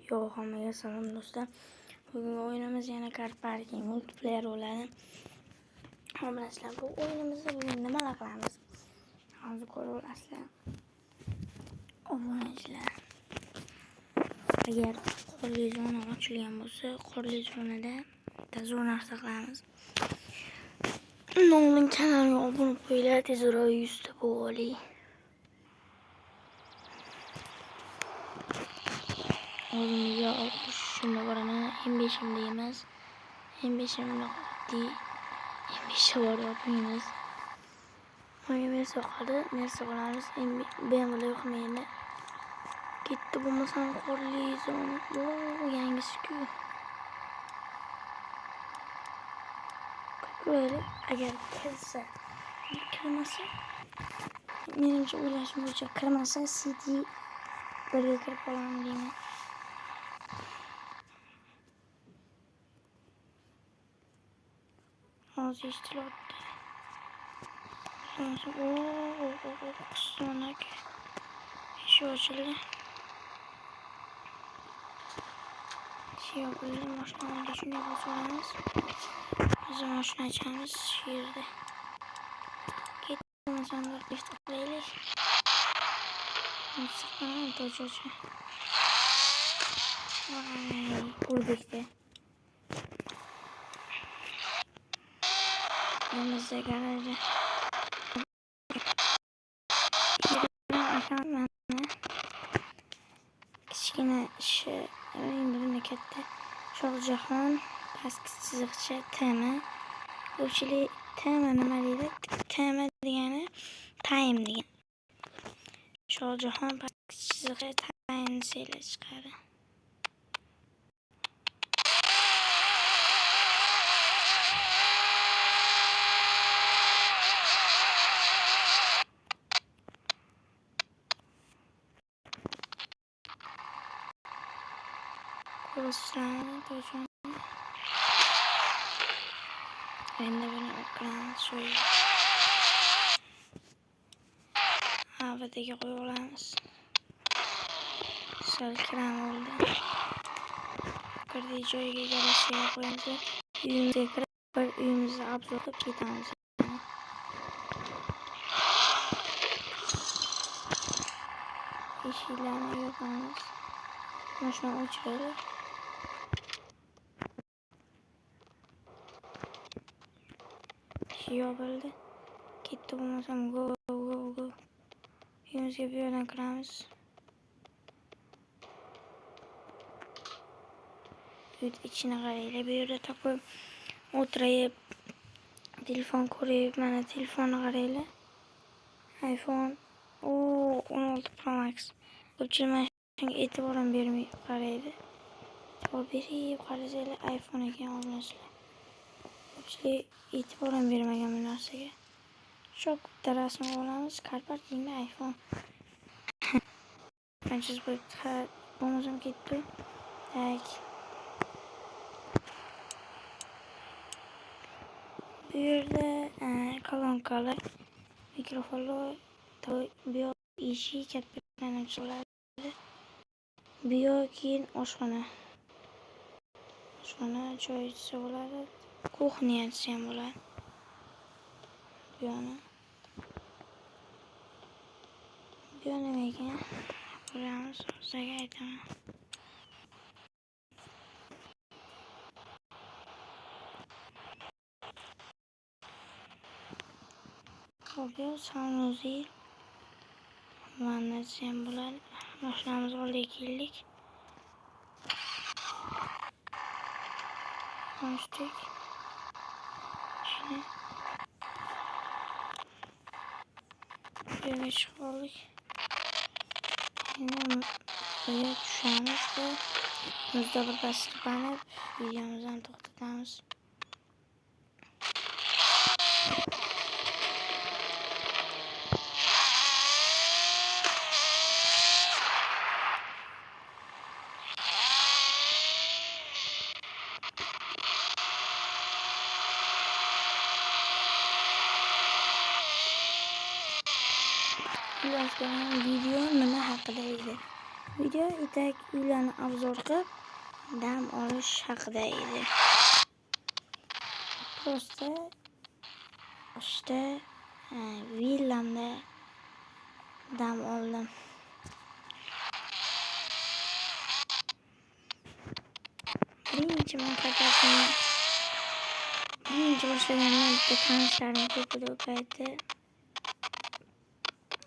Yo, hammaga salom do'stlar. Bugungi o'yinimiz yana Car Parking multiplayer bo'ladi. Bilasizlar, bu o'yinimizda bugun nimalar qilamiz? Hozir ko'rib olasizlar. Obunachilar. Agar qorli zona ochilgan bo'lsa, qorli zonada zo'r narsa qilamiz. No'ning kanaliga obuna qo'yinglar, tezroq 100 ta bo'ling. Oldimizga shunda boraman, 25 emas. 25 oddiy 25 bor yopmaymiz. Menga mersa qoldi, mersa qilamiz. BMW yo'qmaydi. Ketdi bo'lmasam qorli zona. Yangisi-ku. Ko'raylik, agar kirsa, kirmasa, menimcha o'ylashim bo'yicha kirmasa City birga kirib qolaman deyman. Hozir ishtilyapti. Qistonak eshik ochildi. Shiyopildi, mashinaga shunday bosamiz. Biz mashina ochamiz shu yerda. Ketmasam bir lift qilaylik. Siqaman to'chocha. Voy, urdikda. Yemizda garaja. Kichkina ishi, birini katta. Shohjahon pastki chiziqcha TM. Ko'pchilik TM nima deydi? TM degani time degan. Shohjahon pastki chiziqcha time seyla chiqadi. Kuruslarni to'chon. Endi buni o'qiramiz shu. Havadaga qo'yib olamiz. Salkiram oldi. Kirdi joyiga joylashtirib qo'yamiz. Uyimizga kirib, bir uyimizni obzor qilib ketamiz. Eshiklarni yopamiz. Mashina o'chiradi. Yopildi. Ketdi bo'lmasam go. Uyimizga bu yerdan kiramiz. Uyda ichini qaraylik. Bu yerda topib o'tirib telefon ko'rib, mana telefonni qaraylik. iPhone 16 Pro Max. Ko'pchilik mana shunga e'tibor bermay qaraydi. E'tibor berib qarasanglar iPhone ekan obunachilar. Ko'pchilik e'tibor bermagan bu narsaga. Shok rasm olamiz, Car Parkingda iPhone. Qanchasi bo'libdi? Bo'lmasam ketdi. Tak. Bu yerda kolonkalar, mikrofonlar, bio eshik kattalarni chiqaradi. Bio keyin oshxona. Oshxona choy ichsa bo'ladi. Kuxniyasi ham bo'ladi. Biyoni. Biyoni nima ekan? Ko'ramiz, sizga aytaman. Obyo sanuzi. Vannasi ham bo'ladi. Mashinamiz oldiga keldik. Konchdik. Shuni. Yo'lga chiqib oldik. Endi buraya tushamiz va muzda bir pasqanib videomizni to'xtatamiz. Video nima haqida edi? Video itak uylarni obzor qilib dam olish haqida edi. Prosta işte villamda dam oldim. Birinchi boshlaganimda bitta tanishlarim ko'p edi u paytda.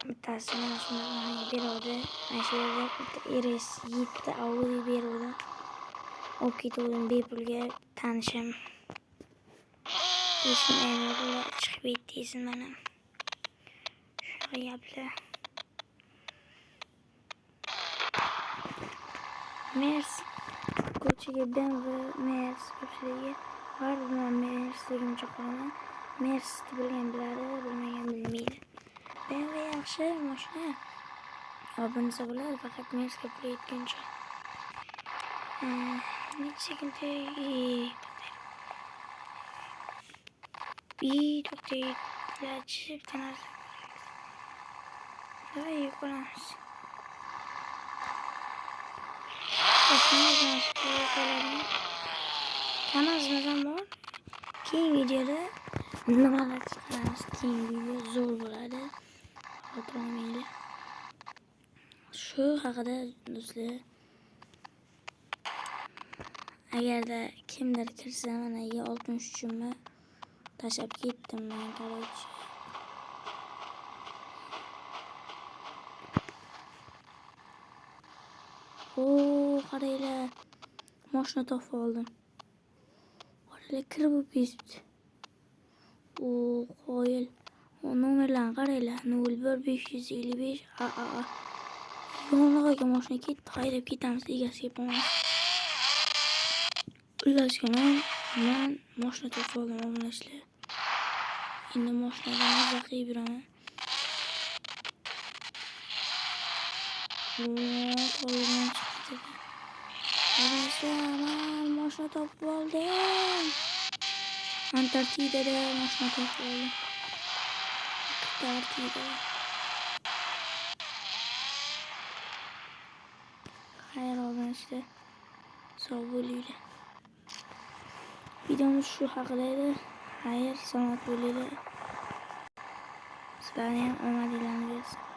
Bittasi mana shunaqa beruvdi. Mana shu yerda bitta RS7 Audi beruvdi. Olib ketuvdim bepulga tanishim. Esmayman bular chiqib ketdiysiz mana. Shunaqa gaplar. Mers ko'chaga BMW Mers ko'chaga har bir Mers deguncha qo'yaman. Mers bilgan biladi, bilmagan bilmaydi. BMW yaxshi mashina. Obunsa bo'ladi, faqat Mersga pul yetguncha. Necha sekund to'xtay. Ilojib tanasi. Davay yuqolamiz. Kanalımızdan bor. Keyin videoda nimalar chiqaramiz. Keyin video zo'r bo'ladi. Xotiranglar. Shu haqida do'stlar. Agarda kimdir kirsa mana 63 tashlab ketdim men qaraychi. Qaranglar. Mashina topib oldim. Qaranglar kirib o'tibdi. Qoyil. O nomerlarni qaranglar. 01555 Yonog'iga mashina ketdi, haydab ketamiz, egasiga bo'lmas. Ullashgan men mashina topib oldim, omonlashlar. Endi mashinadan maza qilib yuraman. Qo'limdan chiqdi. Aman mashina topib oldim. Antarktidada mashina topib oldim. Antarktida. Xayr olsun. Sog' bo'linglar. Videomiz shu haqida edi. Xayr, salomat bo'linglar. Sizlarga ham omadinglarni bersin.